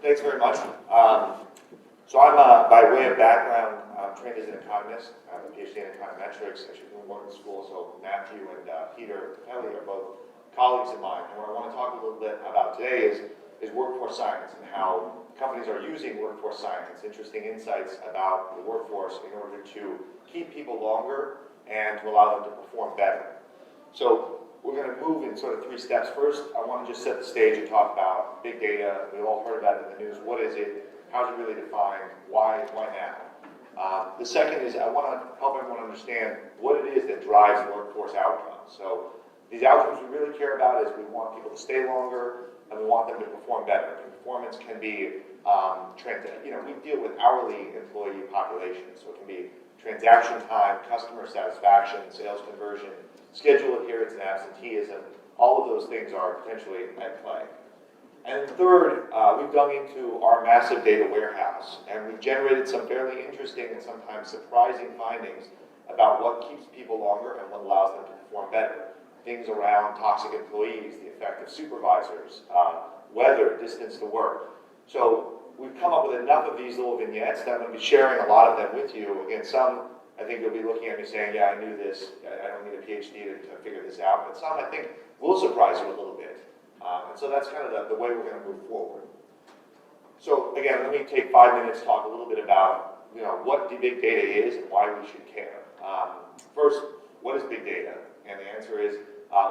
Thanks very much. So I'm, by way of background, I'm trained as an economist. I have a PhD in econometrics, actually from Wharton School. So Matthew and Peter Kelly are both colleagues of mine. And what I want to talk a little bit about today is workforce science and how companies are using workforce science, interesting insights about the workforce in order to keep people longer and to allow them to perform better. So we're going to move in sort of three steps. First, I want to just set the stage and talk about big data. We've all heard about it in the news. What is it? How is it really defined? Why now? The second is I want to help everyone understand what it is that drives workforce outcomes. So these outcomes we really care about is we want people to stay longer and we want them to perform better. And performance can be, we deal with hourly employee populations, so it can be transaction time, customer satisfaction, sales conversion, schedule adherence and absenteeism. All of those things are potentially at play. And third, we've dug into our massive data warehouse, and we've generated some fairly interesting and sometimes surprising findings about what keeps people longer and what allows them to perform better. Things around toxic employees, the effect of supervisors, weather, distance to work. So we've come up with enough of these little vignettes that I'm going to be sharing a lot of them with you. Again, some I think you'll be looking at me saying, yeah, I knew this, I don't need a PhD to figure this out, but some I think will surprise you a little bit. And so that's kind of the way we're going to move forward. So again, let me take 5 minutes to talk a little bit about what the big data is and why we should care. First, what is big data? And the answer is,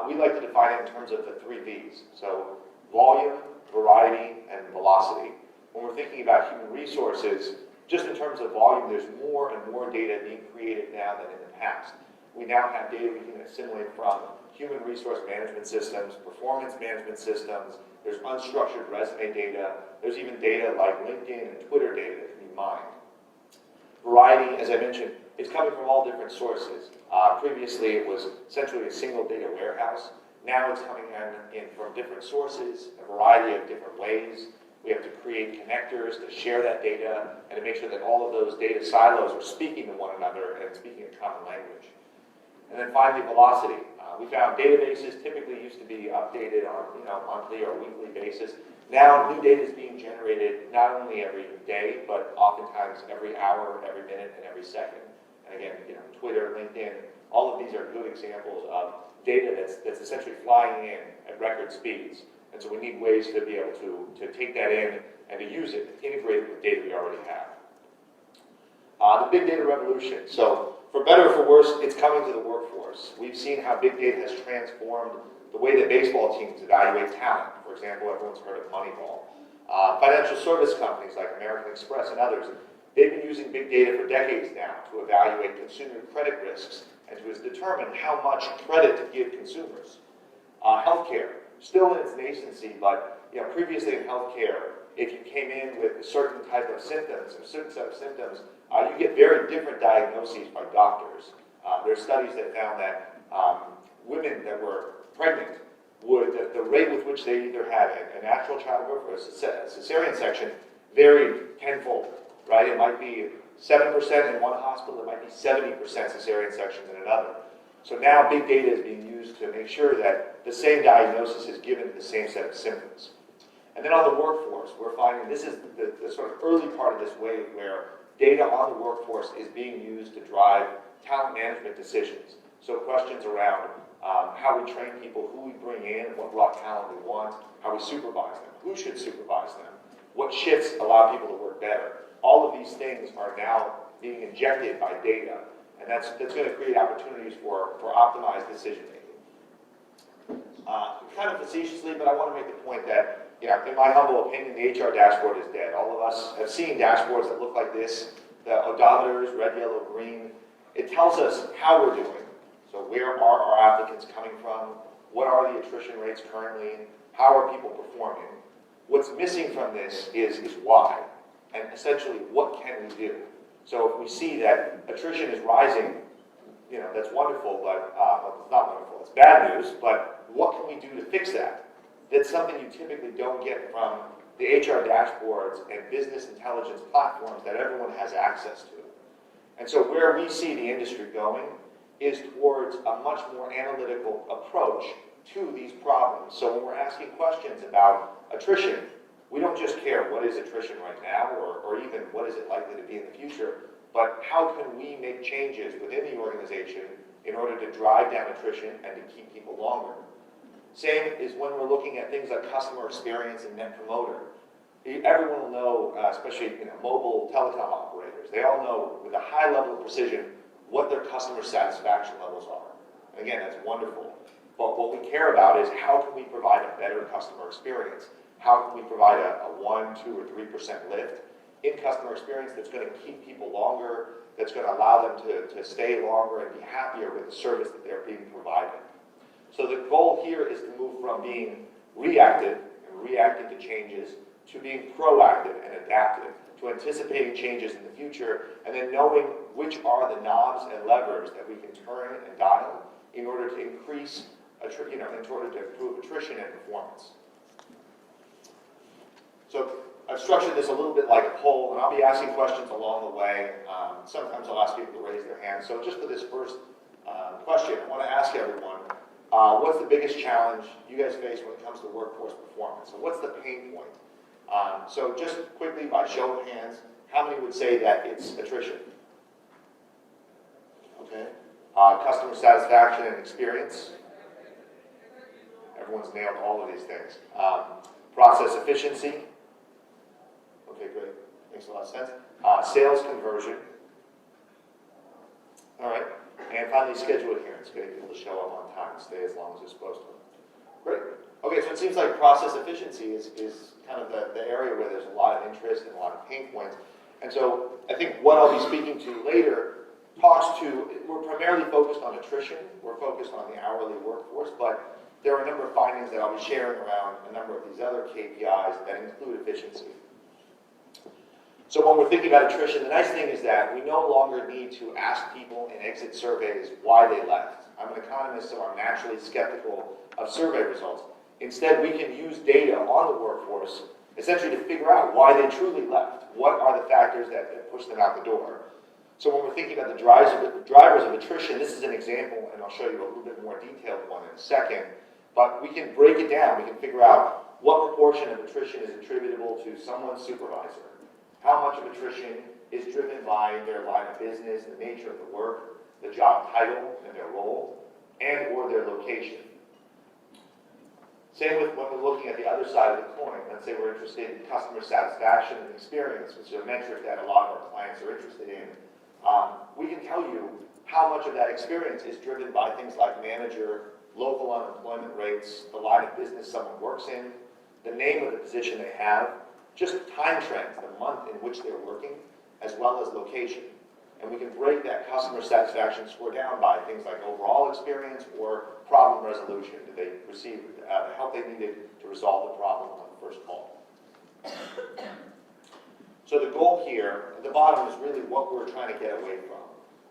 we like to define it in terms of the 3 V's. So volume, variety, and velocity. When we're thinking about human resources, just in terms of volume, there's more and more data being created now than in the past. We now have data we can assimilate from human resource management systems, performance management systems, there's unstructured resume data, there's even data like LinkedIn and Twitter data that can be mined. Variety, as I mentioned, is coming from all different sources. Previously, it was essentially a single data warehouse. Now it's coming in from different sources, a variety of different ways. We have to create connectors to share that data and to make sure that all of those data silos are speaking to one another and speaking a common language. And then finally, velocity. We found databases typically used to be updated on monthly or weekly basis. Now new data is being generated not only every day, but oftentimes every hour, every minute, and every second. And again, Twitter, LinkedIn, all of these are good examples of data that's essentially flying in at record speeds. And so we need ways to be able to take that in and to use it, to integrate it with data we already have. The big data revolution. So for better or for worse, it's coming to the workforce. We've seen how big data has transformed the way that baseball teams evaluate talent. For example, everyone's heard of Moneyball. Financial service companies like American Express and others, they've been using big data for decades now to evaluate consumer credit risks and to determine how much credit to give consumers. Healthcare, still in its nascency, but previously in healthcare, if you came in with a certain type of symptoms, a certain set of symptoms, you get very different diagnoses by doctors. There are studies that found that women that were pregnant the rate with which they either had a natural childbirth or a cesarean section varied tenfold, right? It might be 7% in one hospital, it might be 70% cesarean sections in another. So now big data is being used to make sure that the same diagnosis is given to the same set of symptoms. And then on the workforce, we're finding this is the sort of early part of this wave where data on the workforce is being used to drive talent management decisions. So questions around how we train people, who we bring in, what raw talent we want, how we supervise them, who should supervise them, what shifts allow people to work better. All of these things are now being injected by data, and that's going to create opportunities for optimized decision making. Kind of facetiously, but I want to make the point that in my humble opinion, the HR dashboard is dead. All of us have seen dashboards that look like this, the odometers, red, yellow, green. It tells us how we're doing. So where are our applicants coming from? What are the attrition rates currently? How are people performing? What's missing from this is why, and essentially what can we do? So if we see that attrition is rising, that's wonderful, but it's not wonderful, it's bad news, but what can we do to fix that? That's something you typically don't get from the HR dashboards and business intelligence platforms that everyone has access to. And so where we see the industry going is towards a much more analytical approach to these problems. So when we're asking questions about attrition, we don't just care what is attrition right now, or even what is it likely to be in the future, but how can we make changes within the organization in order to drive down attrition and to keep people longer. Same is when we're looking at things like customer experience and net promoter. Everyone will know, especially mobile telecom operators, they all know with a high level of precision what their customer satisfaction levels are. And again, that's wonderful. But what we care about is how can we provide a better customer experience? How can we provide a 1, 2, or 3% lift in customer experience that's going to keep people longer, that's going to allow them to stay longer and be happier with the service that they're being provided. So the goal here is to move from being reactive and reacting to changes to being proactive and adaptive, to anticipating changes in the future, and then knowing which are the knobs and levers that we can turn and dial in order to increase, in order to improve attrition and performance. So I've structured this a little bit like a poll, and I'll be asking questions along the way. Sometimes I'll ask people to raise their hands. So just for this first question, I want to ask everyone, what's the biggest challenge you guys face when it comes to workforce performance? So what's the pain point? So just quickly, by show of hands, how many would say that it's attrition? Okay. Customer satisfaction and experience. Everyone's nailed all of these things. Process efficiency. Okay, great. Makes a lot of sense. Sales conversion. All right. And finally, schedule adherence. Getting people to show up on time and stay as long as they're supposed to. Great. Okay, so it seems like process efficiency is kind of the area where there's a lot of interest and a lot of pain points. And so I think what I'll be speaking to later talks to, we're primarily focused on attrition. We're focused on the hourly workforce, but there are a number of findings that I'll be sharing around a number of these other KPIs that include efficiency. So when we're thinking about attrition, the nice thing is that we no longer need to ask people in exit surveys why they left. I'm an economist, so I'm naturally skeptical of survey results. Instead, we can use data on the workforce essentially to figure out why they truly left. What are the factors that push them out the door? So when we're thinking about the drivers of attrition, this is an example, and I'll show you a little bit more detailed one in a second, but we can break it down. We can figure out what proportion of attrition is attributable to someone's supervisor, how much of attrition is driven by their line of business, the nature of the work, the job title and their role, and or their location. Same with when we're looking at the other side of the coin. Let's say we're interested in customer satisfaction and experience, which is a metric that a lot of our clients are interested in. We can tell you how much of that experience is driven by things like manager, local unemployment rates, the line of business someone works in, the name of the position they have, just time trends, the month in which they're working, as well as location. And we can break that customer satisfaction score down by things like overall experience or problem resolution. Did they receive the help they needed to resolve the problem on the first call? So the goal here at the bottom is really what we're trying to get away from.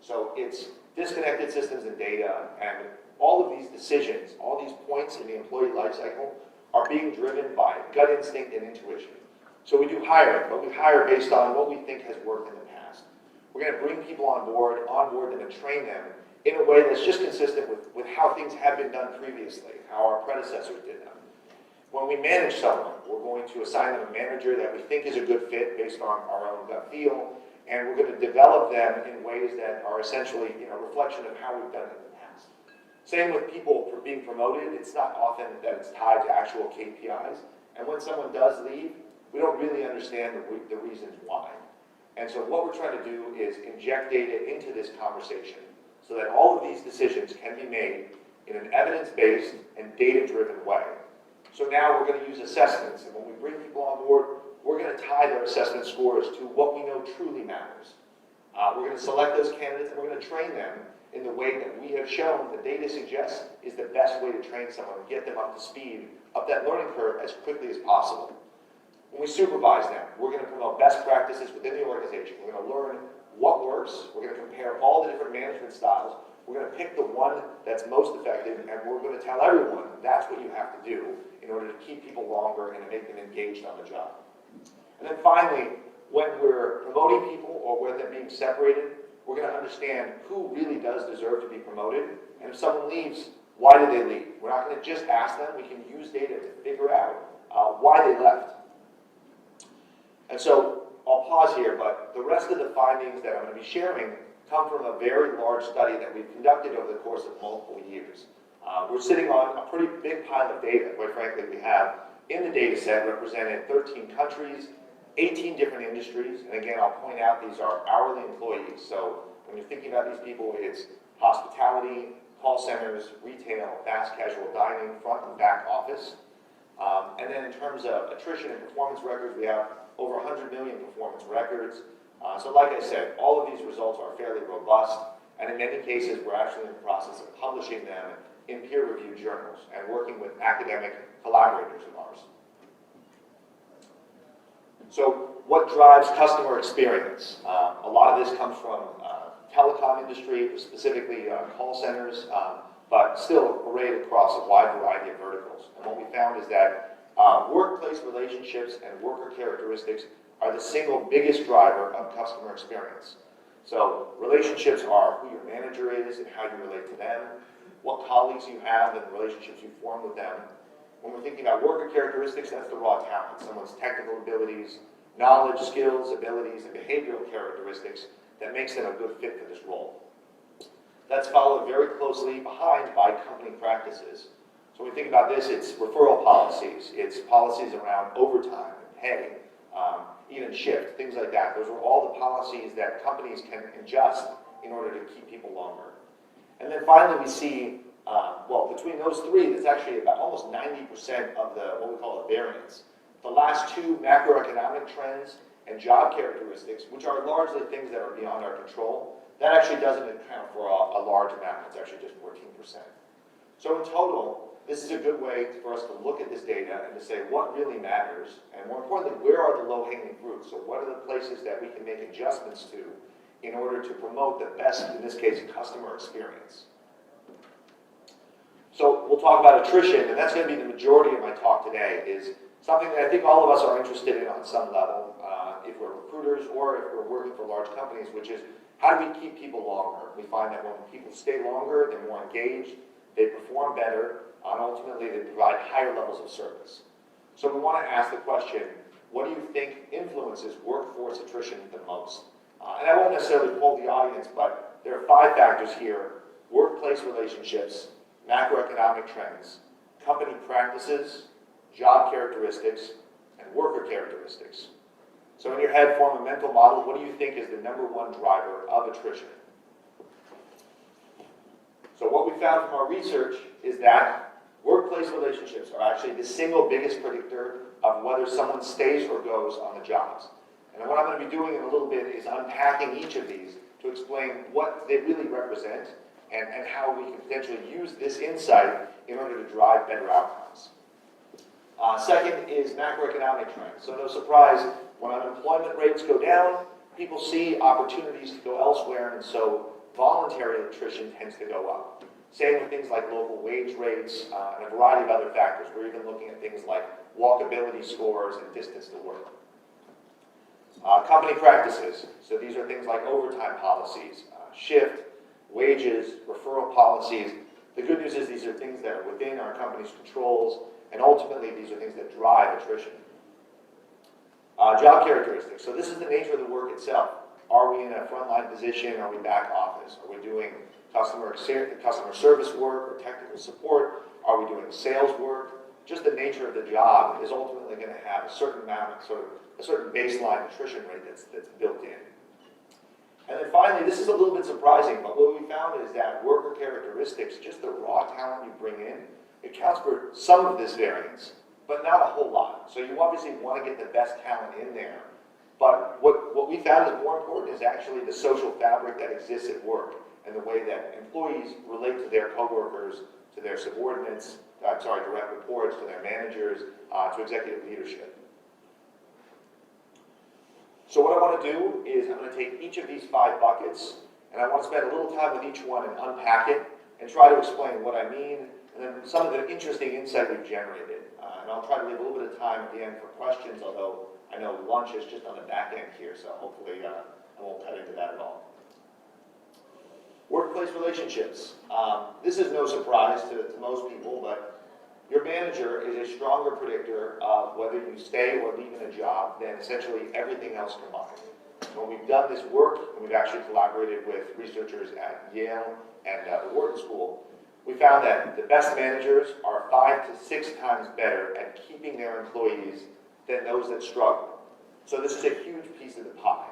So it's disconnected systems and data, and all of these decisions, all these points in the employee life cycle are being driven by gut instinct and intuition. So we do hiring, but we hire based on what we think has worked in the past. We're going to bring people on board them and train them in a way that's just consistent with how things have been done previously, how our predecessors did them. When we manage someone, we're going to assign them a manager that we think is a good fit based on our own gut feel, and we're going to develop them in ways that are essentially a reflection of how we've done it in the past. Same with people being promoted. It's not often that it's tied to actual KPIs, and when someone does leave, we don't really understand the reasons why. And so what we're trying to do is inject data into this conversation so that all of these decisions can be made in an evidence-based and data-driven way. So now we're going to use assessments, and when we bring people on board, we're going to tie their assessment scores to what we know truly matters. We're going to select those candidates, and we're going to train them in the way that we have shown the data suggests is the best way to train someone and get them up to speed, up that learning curve as quickly as possible. When we supervise them, we're going to promote best practices within the organization. We're going to learn what works. We're going to compare all the different management styles. We're going to pick the one that's most effective, and we're going to tell everyone that's what you have to do in order to keep people longer and to make them engaged on the job. And then finally, when we're promoting people or when they're being separated, we're going to understand who really does deserve to be promoted, and if someone leaves, why did they leave? We're not going to just ask them. We can use data to figure out why they left. And so I'll pause here, but the rest of the findings that I'm going to be sharing come from a very large study that we've conducted over the course of multiple years. We're sitting on a pretty big pile of data, quite frankly. We have in the data set represented 13 countries, 18 different industries, and again, I'll point out these are hourly employees. So when you're thinking about these people, it's hospitality, call centers, retail, fast casual dining, front and back office. And then in terms of attrition and performance records, we have over 100 million performance records. So like I said, all of these results are fairly robust, and in many cases, we're actually in the process of publishing them in peer-reviewed journals and working with academic collaborators of ours. So what drives customer experience? A lot of this comes from telecom industry, specifically call centers, but still arrayed across a wide variety of verticals. And what we found is that workplace relationships and worker characteristics are the single biggest driver of customer experience. So relationships are who your manager is and how you relate to them, what colleagues you have and the relationships you form with them. When we're thinking about worker characteristics, that's the raw talent, someone's technical abilities, knowledge, skills, abilities, and behavioral characteristics that makes them a good fit for this role. That's followed very closely behind by company practices. So when we think about this, it's referral policies, it's policies around overtime and pay, even shift, things like that. Those are all the policies that companies can adjust in order to keep people longer. And then finally we see, well, between those three, it's actually about almost 90% of the, what we call a variance. The last two, macroeconomic trends and job characteristics, which are largely things that are beyond our control, that actually doesn't account for a large amount. It's actually just 14%. So in total, this is a good way for us to look at this data and to say what really matters, and more importantly, where are the low-hanging fruits? So what are the places that we can make adjustments to in order to promote the best, in this case, customer experience? So we'll talk about attrition, and that's going to be the majority of my talk today, is something that I think all of us are interested in on some level, if we're recruiters or if we're working for large companies, which is how do we keep people longer? We find that when people stay longer, they're more engaged, they perform better, and ultimately they provide higher levels of service. So we want to ask the question, what do you think influences workforce attrition the most? And I won't necessarily poll the audience, but there are 5 factors here: workplace relationships, macroeconomic trends, company practices, job characteristics, and worker characteristics. So in your head, form a mental model. What do you think is the #1 driver of attrition? So what we found from our research is that workplace relationships are actually the single biggest predictor of whether someone stays or goes on the jobs. And what I'm going to be doing in a little bit is unpacking each of these to explain what they really represent and how we can potentially use this insight in order to drive better outcomes. Second is macroeconomic trends. So no surprise, when unemployment rates go down, people see opportunities to go elsewhere, and so voluntary attrition tends to go up. Same with things like local wage rates and a variety of other factors. We're even looking at things like walkability scores and distance to work. Company practices. So these are things like overtime policies, shift, wages, referral policies. The good news is these are things that are within our company's controls, and ultimately these are things that drive attrition. Job characteristics. So this is the nature of the work itself. Are we in a frontline position? Are we back office? Are we doing customer service work or technical support? Are we doing sales work? Just the nature of the job is ultimately going to have a certain amount of a certain baseline attrition rate that's built in. And then finally, this is a little bit surprising, but what we found is that worker characteristics, just the raw talent you bring in, it counts for some of this variance, but not a whole lot. So you obviously want to get the best talent in there. But what we found is more important is actually the social fabric that exists at work and the way that employees relate to their coworkers, to their subordinates, direct reports, to their managers, to executive leadership. So what I want to do is I'm going to take each of these 5 buckets, and I want to spend a little time with each one and unpack it and try to explain what I mean and then some of the interesting insight we've generated. And I'll try to leave a little bit of time at the end for questions, although I know lunch is just on the back end here, so hopefully I won't cut into that at all. Workplace relationships. This is no surprise to most people, but your manager is a stronger predictor of whether you stay or leave in a job than essentially everything else combined. When we've done this work, and we've actually collaborated with researchers at Yale and the Wharton School, we found that the best managers are 5 to 6 times better at keeping their employees than those that struggle. So this is a huge piece of the pie.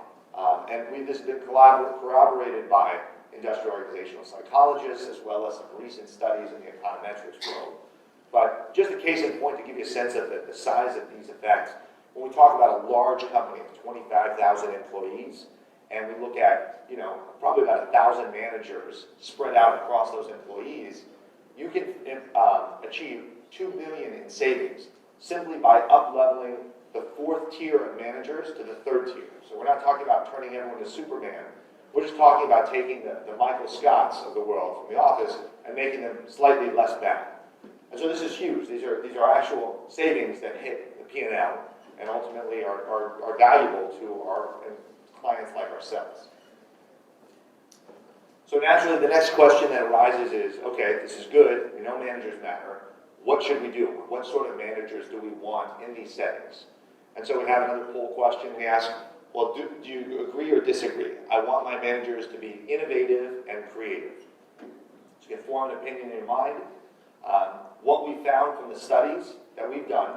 This has been corroborated by industrial organizational psychologists as well as some recent studies in the econometrics world. But just a case in point to give you a sense of the size of these effects, when we talk about a large company of 25,000 employees, and we look at, probably about 1,000 managers spread out across those employees, you can achieve $2 million in savings simply by up-leveling the 4th tier of managers to the 3rd tier. So we're not talking about turning everyone to Superman. We're just talking about taking the Michael Scotts of the world from the office and making them slightly less bad. And so this is huge. These are actual savings that hit the P&L and ultimately are valuable to our clients like ourselves. So naturally, the next question that arises is, okay, this is good. We know managers matter. What should we do? What sort of managers do we want in these settings? And so we have another poll question. We ask, well, do you agree or disagree? I want my managers to be innovative and creative. So you can form an opinion in your mind. What we found from the studies that we've done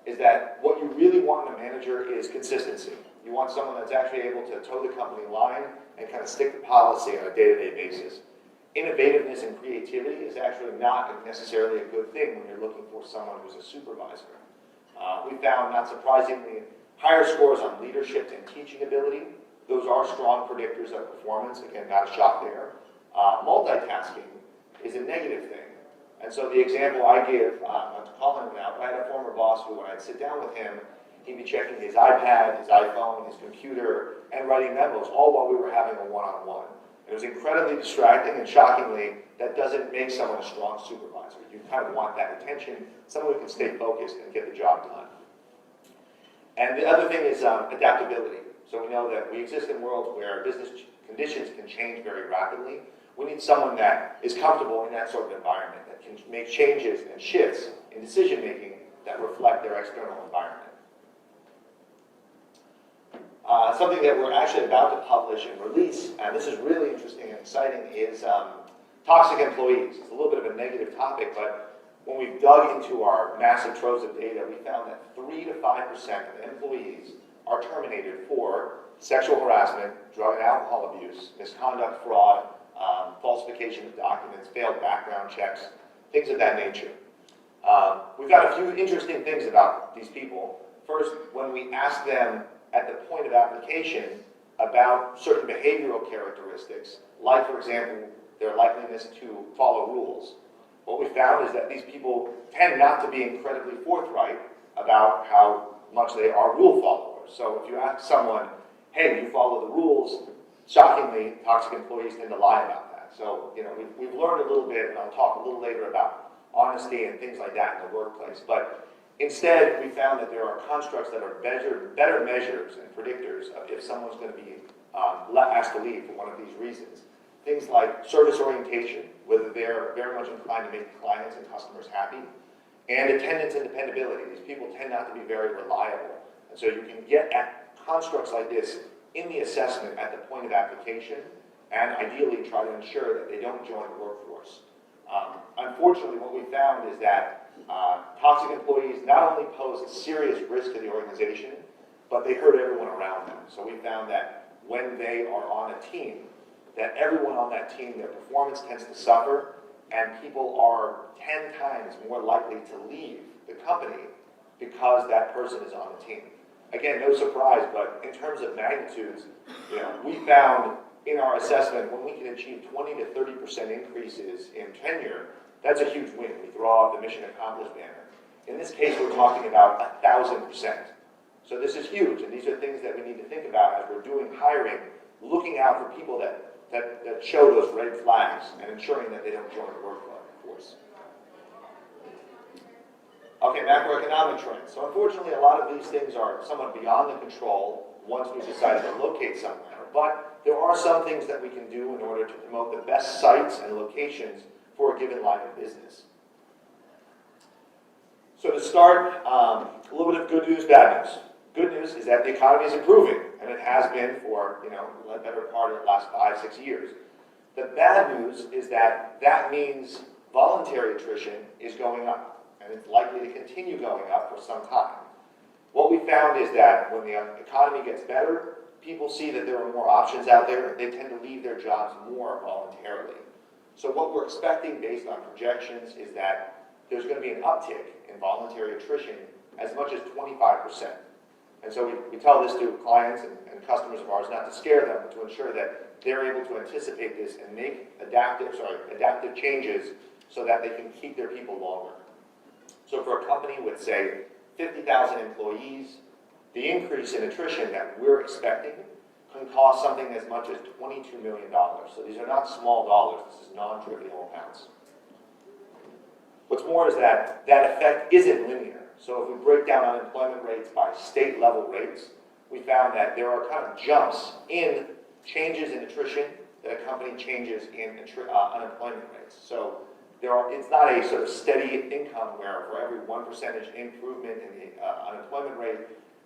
is that what you really want in a manager is consistency. You want someone that's actually able to toe the company line and kind of stick to policy on a day-to-day basis. Innovativeness and creativity is actually not necessarily a good thing when you're looking for someone who's a supervisor. We found, not surprisingly, higher scores on leadership and teaching ability. Those are strong predictors of performance. Again, not a shock there. Multitasking is a negative thing. And so the example I give, not to call him out, but I had a former boss who, when I'd sit down with him, he'd be checking his iPad, his iPhone, his computer, and writing memos, all while we were having a one-on-one. It was incredibly distracting, and shockingly, that doesn't make someone a strong supervisor. You kind of want that attention, someone who can stay focused and get the job done. And the other thing is adaptability. So we know that we exist in worlds where business conditions can change very rapidly. We need someone that is comfortable in that sort of environment, that can make changes and shifts in decision-making that reflect their external environment. Something that we're actually about to publish and release, and this is really interesting and exciting, is toxic employees. It's a little bit of a negative topic, but when we've dug into our massive troves of data, we found that 3 to 5% of employees are terminated for sexual harassment, drug and alcohol abuse, misconduct, fraud, falsification of documents, failed background checks, things of that nature. We've got a few interesting things about these people. First, when we ask them at the point of application about certain behavioral characteristics, like, for example, their likeliness to follow rules, what we found is that these people tend not to be incredibly forthright about how much they are rule followers. So if you ask someone, hey, do you follow the rules? Shockingly, toxic employees tend to lie about that. So, we've learned a little bit, and I'll talk a little later about honesty and things like that in the workplace. But instead, we found that there are constructs that are better measures and predictors of if someone's going to be asked to leave for one of these reasons. Things like service orientation, whether they're very much inclined to make clients and customers happy, and attendance and dependability. These people tend not to be very reliable. And so you can get at constructs like this in the assessment at the point of application, and ideally try to ensure that they don't join the workforce. Unfortunately, what we found is that toxic employees not only pose a serious risk to the organization, but they hurt everyone around them. So we found that when they are on a team, that everyone on that team, their performance tends to suffer, and people are 10 times more likely to leave the company because that person is on the team. Again, no surprise, but in terms of magnitudes, we found in our assessment when we can achieve 20 to 30% increases in tenure, that's a huge win. We throw off the mission accomplished banner. In this case, we're talking about 1,000%. So this is huge, and these are things that we need to think about as we're doing hiring, looking out for people that show those red flags and ensuring that they don't join the workforce. Okay, macroeconomic trends. So unfortunately, a lot of these things are somewhat beyond the control once we decide to locate somewhere. But there are some things that we can do in order to promote the best sites and locations for a given line of business. So to start, a little bit of good news, bad news. Good news is that the economy is improving, and it has been for the better part of the last 5-6 years. The bad news is that that means voluntary attrition is going up, and it's likely to continue going up for some time. What we found is that when the economy gets better, people see that there are more options out there. They tend to leave their jobs more voluntarily. So what we're expecting based on projections is that there's going to be an uptick in voluntary attrition as much as 25%. And so we tell this to clients and customers of ours not to scare them, but to ensure that they're able to anticipate this and make adaptive changes so that they can keep their people longer. So for a company with, say, 50,000 employees, the increase in attrition that we're expecting can cost something as much as $22 million. So these are not small dollars. This is non-trivial amounts. What's more is that that effect isn't linear. So if we break down unemployment rates by state level rates, we found that there are kind of jumps in changes in attrition that a company changes in unemployment rates. So it's not a sort of steady income where for every 1% improvement in the unemployment rate,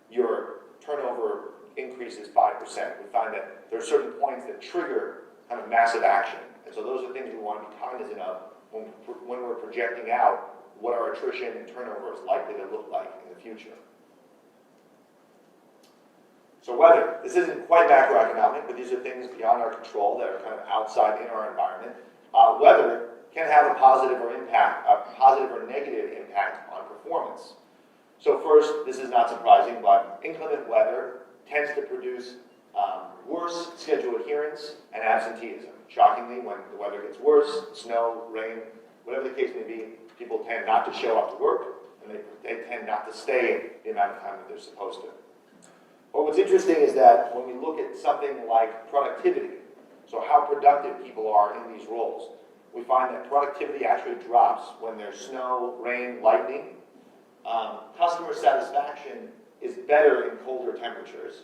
your turnover increases 5%. We find that there are certain points that trigger kind of massive action. And so those are things we want to be cognizant of when we're projecting out what our attrition and turnover is likely to look like in the future. So weather, this isn't quite macroeconomic, but these are things beyond our control that are kind of outside in our environment. Weather can have a positive or negative impact on performance. So first, this is not surprising, but inclement weather tends to produce worse schedule adherence and absenteeism. Shockingly, when the weather gets worse, snow, rain, whatever the case may be, people tend not to show up to work, and they tend not to stay the amount of time that they're supposed to. But what's interesting is that when we look at something like productivity, so how productive people are in these roles, we find that productivity actually drops when there's snow, rain, lightning. Customer satisfaction is better in colder temperatures.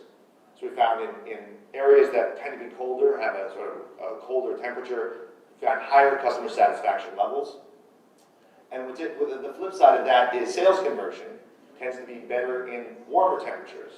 So we found in areas that tend to be colder, have a sort of a colder temperature, we found higher customer satisfaction levels. And the flip side of that is sales conversion tends to be better in warmer temperatures.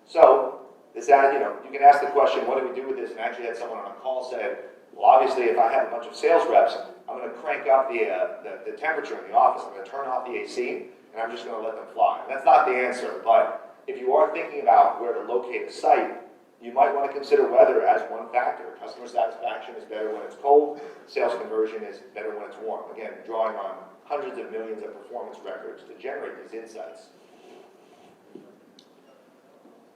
So this, you can ask the question, what do we do with this? And I actually had someone on a call say, well, obviously, if I have a bunch of sales reps, I'm going to crank up the temperature in the office. I'm going to turn off the AC, and I'm just going to let them fly. And that's not the answer, but if you are thinking about where to locate a site, you might want to consider weather as one factor. Customer satisfaction is better when it's cold. Sales conversion is better when it's warm. Again, drawing on hundreds of millions of performance records to generate these insights.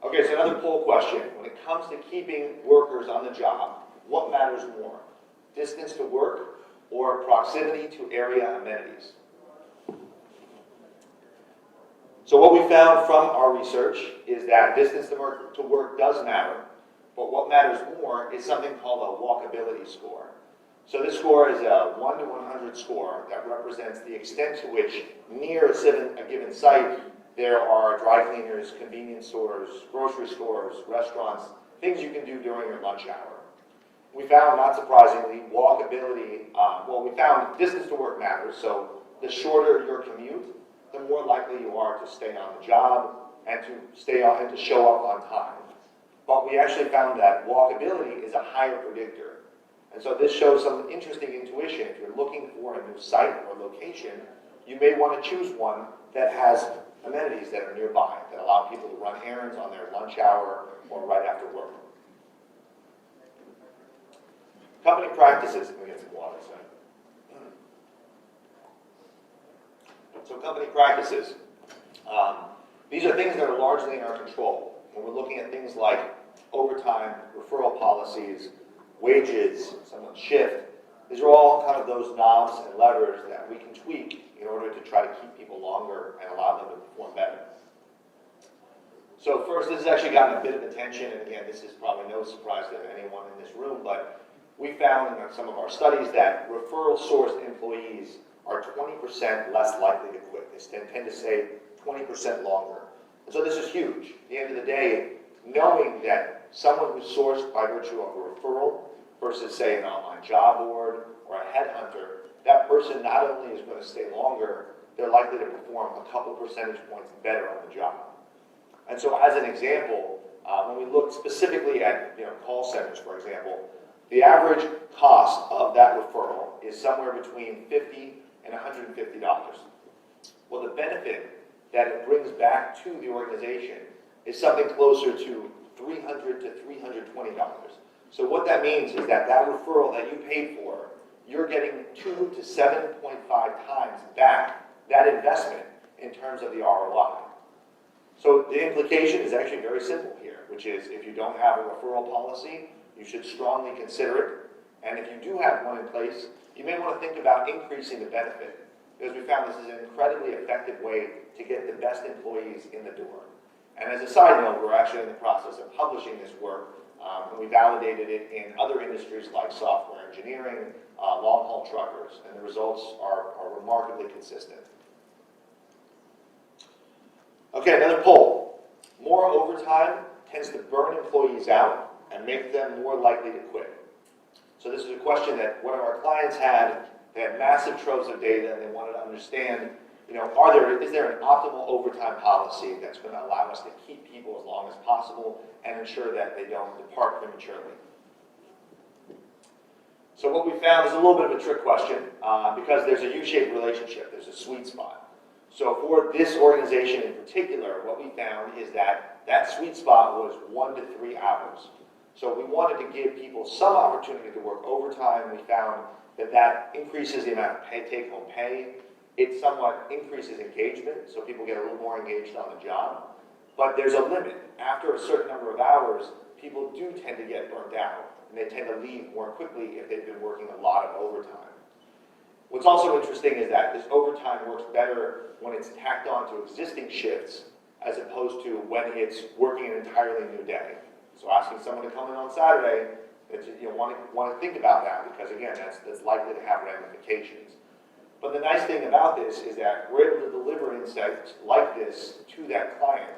Okay, so another poll question. When it comes to keeping workers on the job, what matters more? Distance to work or proximity to area amenities? So what we found from our research is that distance to work does matter, but what matters more is something called a walkability score. So this score is a 1 to 100 score that represents the extent to which near a given site there are dry cleaners, convenience stores, grocery stores, restaurants, things you can do during your lunch hour. We found, not surprisingly, walkability, we found distance to work matters, so the shorter your commute, the more likely you are to stay on the job and to show up on time. But we actually found that walkability is a higher predictor. And so this shows some interesting intuition. If you're looking for a new site or location, you may want to choose one that has amenities that are nearby, that allow people to run errands on their lunch hour or right after work. Company practices. Let me get some water. So company practices. These are things that are largely in our control. When we're looking at things like overtime, referral policies, wages, someone's shift, these are all kind of those knobs and levers that we can tweak in order to try to keep people longer and allow them to perform better. So first, this has actually gotten a bit of attention, and again, this is probably no surprise to anyone in this room, but we found in some of our studies that referral-sourced employees are 20% less likely to quit. They tend to stay 20% longer. And so this is huge. At the end of the day, knowing that someone who's sourced by virtue of a referral versus, say, an online job board or a headhunter, that person not only is going to stay longer, they're likely to perform a couple percentage points better on the job. And so as an example, when we look specifically at call centers, for example, the average cost of that referral is somewhere between $50 and $150. Well, the benefit that it brings back to the organization is something closer to $300 to $320. So what that means is that that referral that you paid for, you're getting 2 to 7.5 times back that investment in terms of the ROI. So the implication is actually very simple here, which is if you don't have a referral policy, you should strongly consider it. And if you do have one in place, you may want to think about increasing the benefit, because we found this is an incredibly effective way to get the best employees in the door. And as a side note, we're actually in the process of publishing this work, and we validated it in other industries like software engineering, long-haul truckers, and the results are remarkably consistent. Okay, another poll. More overtime tends to burn employees out and make them more likely to quit. So this is a question that one of our clients had. They had massive troves of data, and they wanted to understand, is there an optimal overtime policy that's going to allow us to keep people as long as possible and ensure that they don't depart prematurely? So what we found is a little bit of a trick question because there's a U-shaped relationship. There's a sweet spot. So for this organization in particular, what we found is that that sweet spot was 1 to 3 hours. So we wanted to give people some opportunity to work overtime. We found that increases the amount of take-home pay. It somewhat increases engagement, so people get a little more engaged on the job. But there's a limit. After a certain number of hours, people do tend to get burnt out, and they tend to leave more quickly if they've been working a lot of overtime. What's also interesting is that this overtime works better when it's tacked on to existing shifts as opposed to when it's working an entirely new day. So asking someone to come in on Saturday, want to think about that because, again, that's likely to have ramifications. But the nice thing about this is that we're able to deliver insights like this to that client,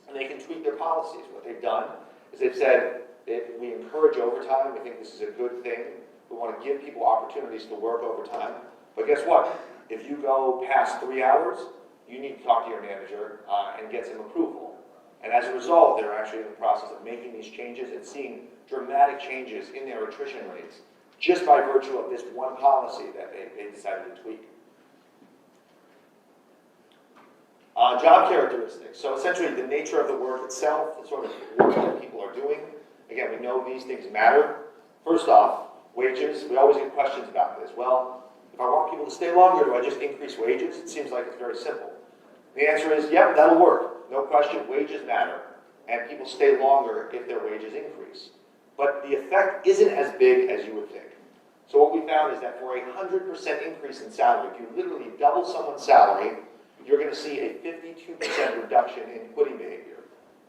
and they can tweak their policies. What they've done is they've said that we encourage overtime. We think this is a good thing. We want to give people opportunities to work overtime. But guess what? If you go past 3 hours, you need to talk to your manager and get some approval. And as a result, they're actually in the process of making these changes and seeing dramatic changes in their attrition rates just by virtue of this one policy that they decided to tweak. Job characteristics. So essentially the nature of the work itself, the sort of work that people are doing. Again, we know these things matter. First off, wages. We always get questions about this. Well, if I want people to stay longer, do I just increase wages? It seems like it's very simple. The answer is, yep, that'll work. No question, wages matter. And people stay longer if their wages increase. But the effect isn't as big as you would think. So what we found is that for a 100% increase in salary, if you literally double someone's salary, you're going to see a 52% reduction in quitting behavior.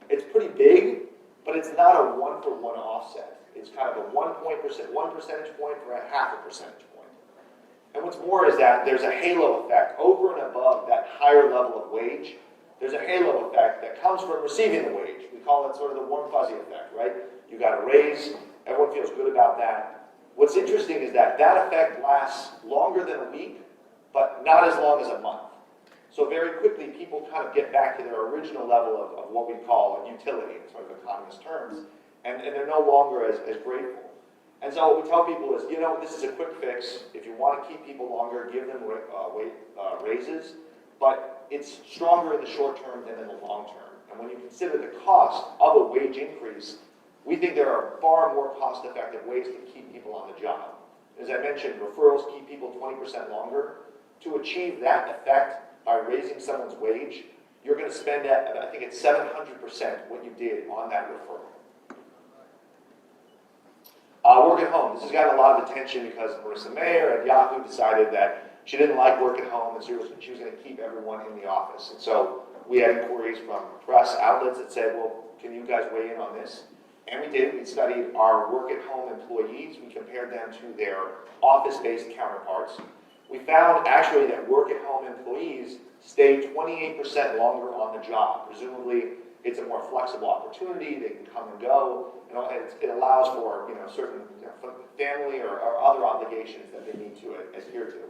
It's pretty big, but it's not a one-for-one offset. It's kind of a 1 percentage point for a half a percentage point. And what's more is that there's a halo effect over and above that higher level of wage. There's a halo effect that comes from receiving the wage. We call it sort of the warm fuzzy effect, right? You got a raise, everyone feels good about that. What's interesting is that that effect lasts longer than a week, but not as long as a month. So very quickly, people kind of get back to their original level of what we call a utility in sort of economist terms, and they're no longer as grateful. And so what we tell people is, this is a quick fix. If you want to keep people longer, give them raises, but it's stronger in the short term than in the long term. And when you consider the cost of a wage increase, we think there are far more cost-effective ways to keep people on the job. As I mentioned, referrals keep people 20% longer. To achieve that effect by raising someone's wage, you're going to spend, I think it's 700% what you did on that referral. Work at home. This has gotten a lot of attention because Marissa Mayer at Yahoo decided that she didn't like work at home and she was going to keep everyone in the office. And so we had inquiries from press outlets that said, well, can you guys weigh in on this? And we did. We studied our work-at-home employees. We compared them to their office-based counterparts. We found actually that work-at-home employees stay 28% longer on the job. Presumably, it's a more flexible opportunity. They can come and go. It allows for certain family or other obligations that they need to adhere to.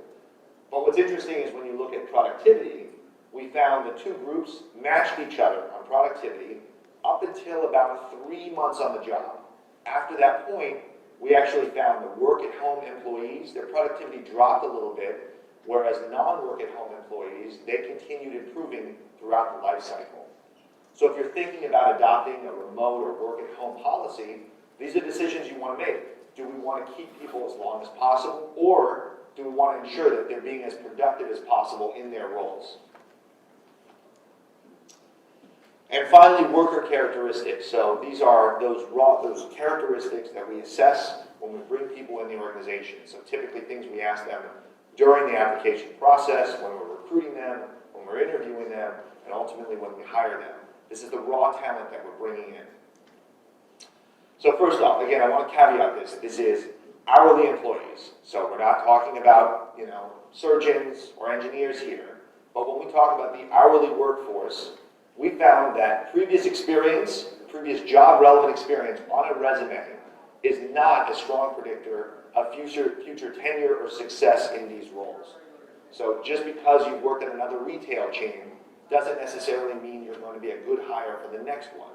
But what's interesting is when you look at productivity, we found the two groups matched each other on productivity up until about 3 months on the job. After that point, we actually found the work-at-home employees, their productivity dropped a little bit, whereas non-work-at-home employees, they continued improving throughout the life cycle. So if you're thinking about adopting a remote or work-at-home policy, these are decisions you want to make. Do we want to keep people as long as possible, or do we want to ensure that they're being as productive as possible in their roles? And finally, worker characteristics. So these are those characteristics that we assess when we bring people in the organization. So typically things we ask them during the application process, when we're recruiting them, when we're interviewing them, and ultimately when we hire them. This is the raw talent that we're bringing in. So first off, again, I want to caveat this. This is hourly employees. So we're not talking about, surgeons or engineers here. But when we talk about the hourly workforce, we found that previous experience, previous job relevant experience on a resume is not a strong predictor of future tenure or success in these roles. So just because you've worked at another retail chain doesn't necessarily mean you're going to be a good hire for the next one.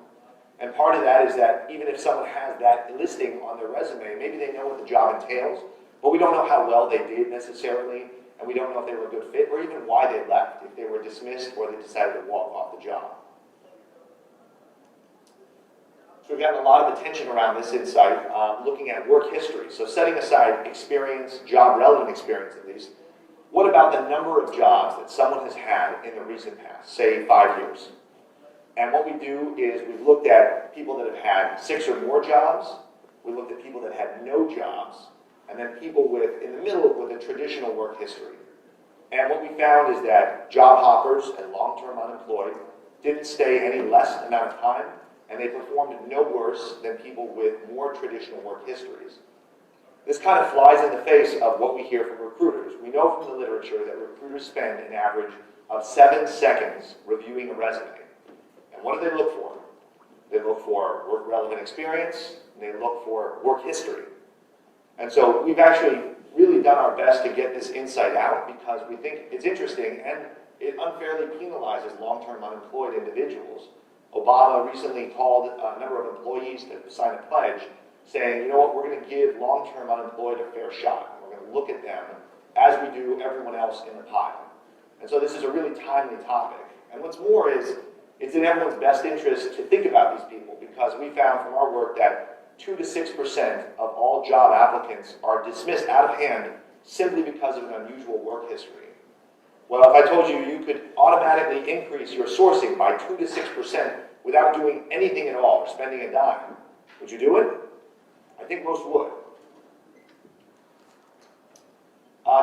And part of that is that even if someone has that listing on their resume, maybe they know what the job entails, but we don't know how well they did necessarily, and we don't know if they were a good fit or even why they left, if they were dismissed or they decided to walk off the job. So we've gotten a lot of attention around this insight, looking at work history. So setting aside experience, job relevant experience at least, what about the number of jobs that someone has had in the recent past, say 5 years? And what we do is we've looked at people that have had 6 or more jobs, we looked at people that had no jobs, and then people in the middle with a traditional work history. And what we found is that job hoppers and long-term unemployed didn't stay any less amount of time, and they performed no worse than people with more traditional work histories. This kind of flies in the face of what we hear from recruiters. We know from the literature that recruiters spend an average of 7 seconds reviewing a resume. And what do they look for? They look for work relevant experience, and they look for work history. And so we've actually really done our best to get this insight out because we think it's interesting and it unfairly penalizes long-term unemployed individuals. Obama recently called a number of employees to sign a pledge saying, you know what, we're going to give long-term unemployed a fair shot. We're going to look at them as we do everyone else in the pile. And so this is a really timely topic. And what's more is, it's in everyone's best interest to think about these people because we found from our work that 2 to 6% of all job applicants are dismissed out of hand simply because of an unusual work history. Well, if I told you you could automatically increase your sourcing by 2 to 6% without doing anything at all or spending a dime, would you do it? I think most would.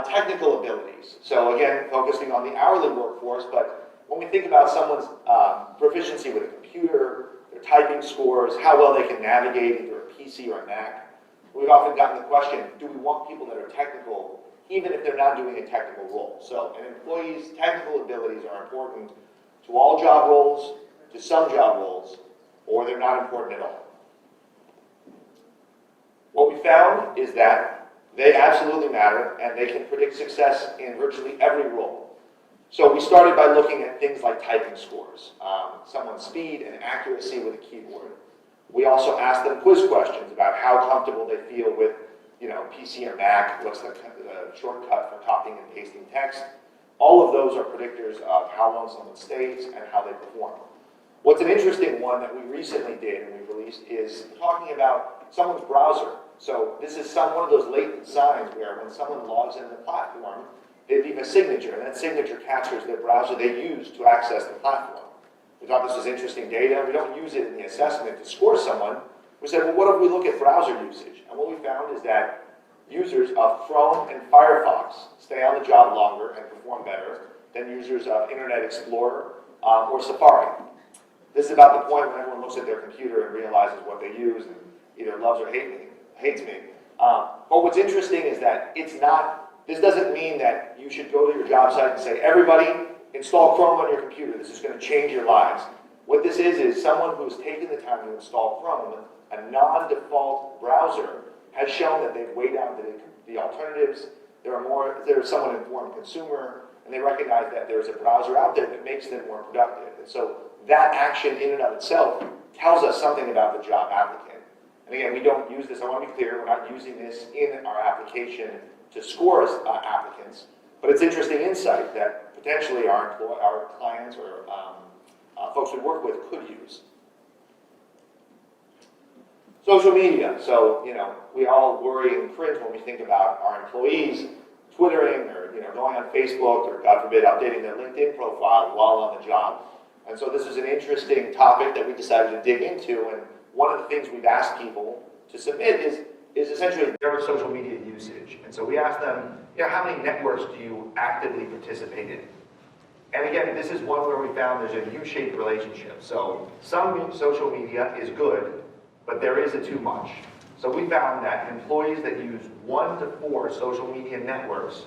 Technical abilities. So again, focusing on the hourly workforce, but when we think about someone's proficiency with a computer, their typing scores, how well they can navigate either a PC or a Mac, we've often gotten the question, do we want people that are technical even if they're not doing a technical role? So an employee's technical abilities are important to all job roles, to some job roles, or they're not important at all. What we found is that they absolutely matter and they can predict success in virtually every role. So we started by looking at things like typing scores, someone's speed and accuracy with a keyboard. We also asked them quiz questions about how comfortable they feel with PC or Mac, what's the shortcut for copying and pasting text. All of those are predictors of how long someone stays and how they perform. What's an interesting one that we recently did and we released is talking about someone's browser. So this is one of those latent signs where when someone logs into the platform, they leave a signature, and that signature captures their browser they use to access the platform. We thought this was interesting data. We don't use it in the assessment to score someone. We said, well, what if we look at browser usage? And what we found is that users of Chrome and Firefox stay on the job longer and perform better than users of Internet Explorer or Safari. This is about the point when everyone looks at their computer and realizes what they use and either loves or hates me. But what's interesting is that this doesn't mean that you should go to your job site and say, everybody, install Chrome on your computer. This is going to change your lives. What this is someone who's taken the time to install Chrome, a non-default browser, has shown that they've weighed out the alternatives, they're somewhat informed consumer, and they recognize that there's a browser out there that makes them more productive. And so that action in and of itself tells us something about the job applicant. And again, we don't use this, I want to be clear, we're not using this in our application to score applicants, but it's interesting insight that potentially our clients or folks we work with could use. Social media. So, we all worry and cringe when we think about our employees twittering or, going on Facebook or, God forbid, updating their LinkedIn profile while on the job. And so this is an interesting topic that we decided to dig into. And one of the things we've asked people to submit is essentially their social media usage. And so we asked them, how many networks do you actively participate in? And again, this is one where we found there's a U-shaped relationship. So some social media is good, but there is a too much. So we found that employees that use 1 to 4 social media networks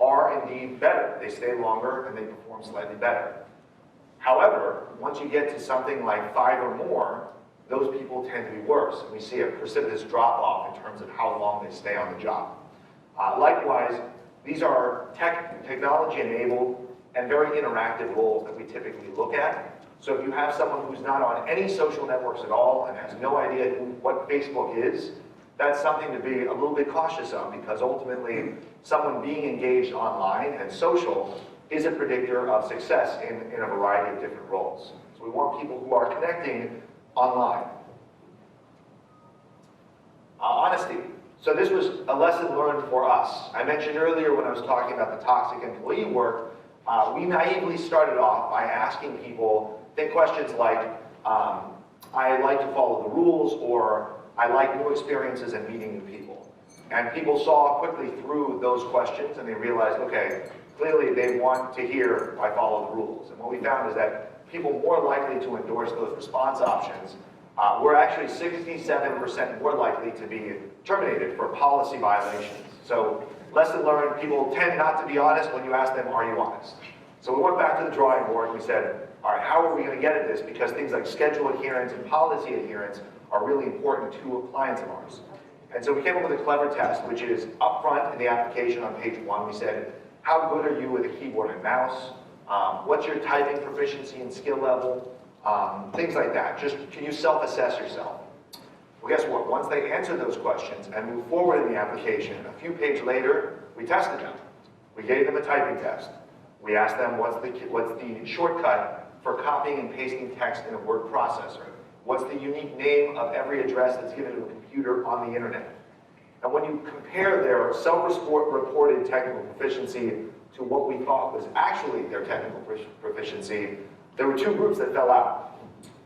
are indeed better. They stay longer and they perform slightly better. However, once you get to something like 5 or more, those people tend to be worse. And we see a precipitous drop-off in terms of how long they stay on the job. Likewise, these are technology-enabled and very interactive roles that we typically look at. So if you have someone who's not on any social networks at all and has no idea what Facebook is, that's something to be a little bit cautious of, because ultimately someone being engaged online and social is a predictor of success in a variety of different roles. So we want people who are connecting online. Honesty. So this was a lesson learned for us. I mentioned earlier when I was talking about the toxic employee work, we naively started off by asking people, think questions like, I like to follow the rules, or I like new experiences and meeting new people. And people saw quickly through those questions and they realized, okay, clearly they want to hear I follow the rules. And what we found is that people more likely to endorse those response options were actually 67% more likely to be terminated for policy violations. So lesson learned, people tend not to be honest when you ask them, are you honest? So we went back to the drawing board and we said, all right, how are we going to get at this? Because things like schedule adherence and policy adherence are really important to clients of ours. And so we came up with a clever test, which is up front in the application on page 1, we said, how good are you with a keyboard and mouse? What's your typing proficiency and skill level? Things like that. Just, can you self-assess yourself? Well, guess what? Once they answered those questions and moved forward in the application, a few pages later, we tested them. We gave them a typing test. We asked them, what's the shortcut for copying and pasting text in a word processor? What's the unique name of every address that's given to a computer on the internet? And when you compare their self-reported technical proficiency to what we thought was actually their technical proficiency, there were 2 groups that fell out.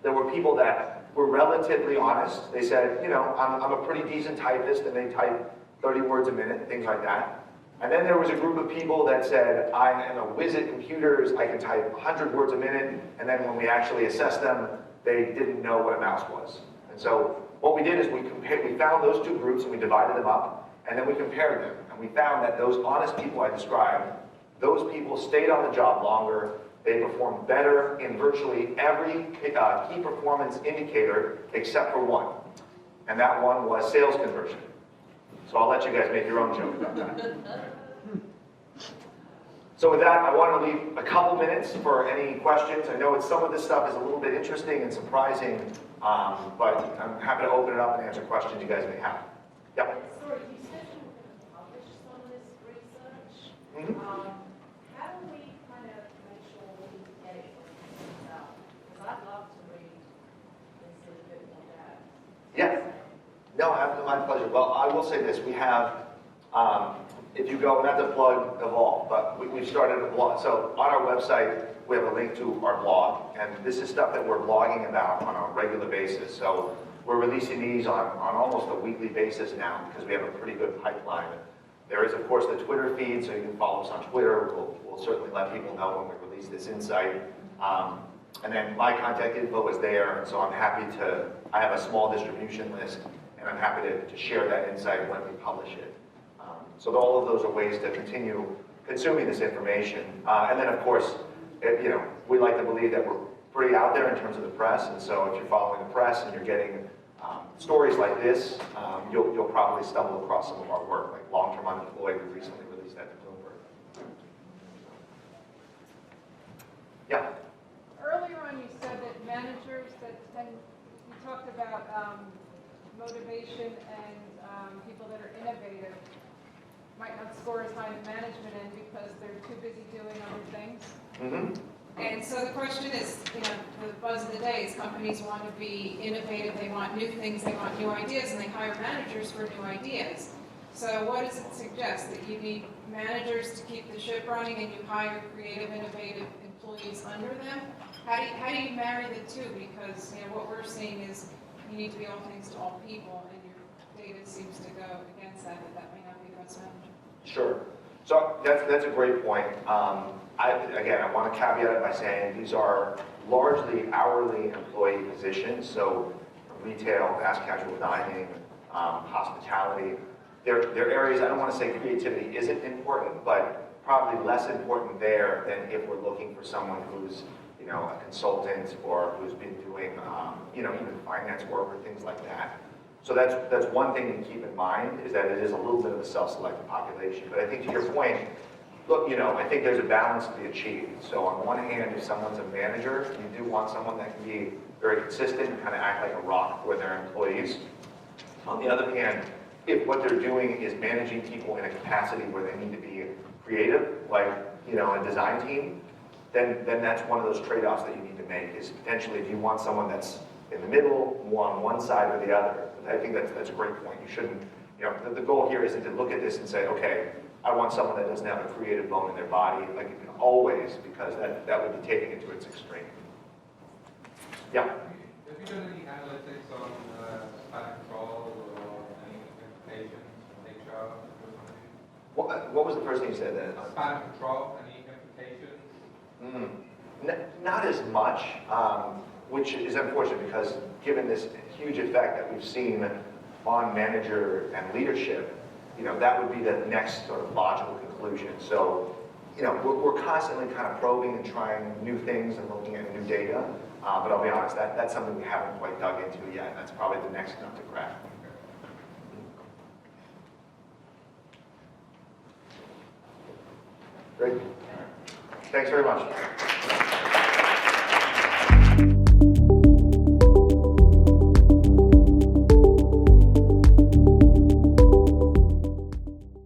There were people that were relatively honest. They said, I'm a pretty decent typist, and they type 30 words a minute, things like that. And then there was a group of people that said, I am a whiz at computers, I can type 100 words a minute, and then when we actually assessed them, they didn't know what a mouse was. And so what we did is we found those 2 groups and we divided them up, and then we compared them. And we found that those honest people I described, those people stayed on the job longer, they performed better in virtually every key performance indicator except for one. And that one was sales conversion. So I'll let you guys make your own joke about that. So with that, I want to leave a couple minutes for any questions. I know some of this stuff is a little bit interesting and surprising, but I'm happy to open it up and answer questions you guys may have. Yep. Sorry, you said you were going to publish some of this research. Mm-hmm. How do we kind of make sure we get it when it comes out? Because I'd love to read this in a bit more depth. Yeah. No, my pleasure. Well, I will say this. We have, if you go, not to plug Evolv, but we've started a blog. So on our website, we have a link to our blog, and this is stuff that we're blogging about on a regular basis. So we're releasing these on almost a weekly basis now because we have a pretty good pipeline. There is, of course, the Twitter feed, so you can follow us on Twitter. We'll certainly let people know when we release this insight. And then my contact info is there, so I'm happy to, I have a small distribution list, and I'm happy to share that insight when we publish it. So all of those are ways to continue consuming this information. And then, of course, we like to believe that we're pretty out there in terms of the press, and so if you're following the press and you're getting stories like this, you'll probably stumble across some of our work, like long-term unemployed. We recently released released that to Bloomberg. Yeah. Earlier on, you said that managers you talked about motivation and people that are innovative might not score as high in the management end because they're too busy doing other things. Mm-hmm. And so the question is, the buzz of the day is companies want to be innovative, they want new things, they want new ideas, and they hire managers for new ideas. So what does it suggest? That you need managers to keep the ship running and you hire creative, innovative employees under them? How do you marry the two? Because what we're seeing is you need to be all things to all people, and your data seems to go against that may not be the best manager. Sure. So that's a great point. I want to caveat it by saying these are largely hourly employee positions, so retail, fast casual dining, hospitality. They're areas, I don't want to say creativity isn't important, but probably less important there than if we're looking for someone who's a consultant or who's been doing even finance work or things like that. So that's one thing to keep in mind, is that it is a little bit of a self-selected population. But I think to your point, look, I think there's a balance to be achieved. So on one hand, if someone's a manager, you do want someone that can be very consistent and kind of act like a rock for their employees. On the other hand, if what they're doing is managing people in a capacity where they need to be creative, like a design team, then that's one of those trade-offs that you need to make, is potentially if you want someone that's in the middle, more on one side or the other. I think that's a great point. You shouldn't, the goal here isn't to look at this and say, okay, I want someone that doesn't have a creative bone in their body, like you can always, because that would be taking it to its extreme. Yeah? Have you done any analytics on span control or any implications from HR? What was the first thing you said then? Span control, any implications? Not as much, which is unfortunate because given this huge effect that we've seen on manager and leadership, that would be the next sort of logical conclusion. So, we're constantly kind of probing and trying new things and looking at new data, but I'll be honest, that's something we haven't quite dug into yet, and that's probably the next nut to crack. Great. Thanks very much.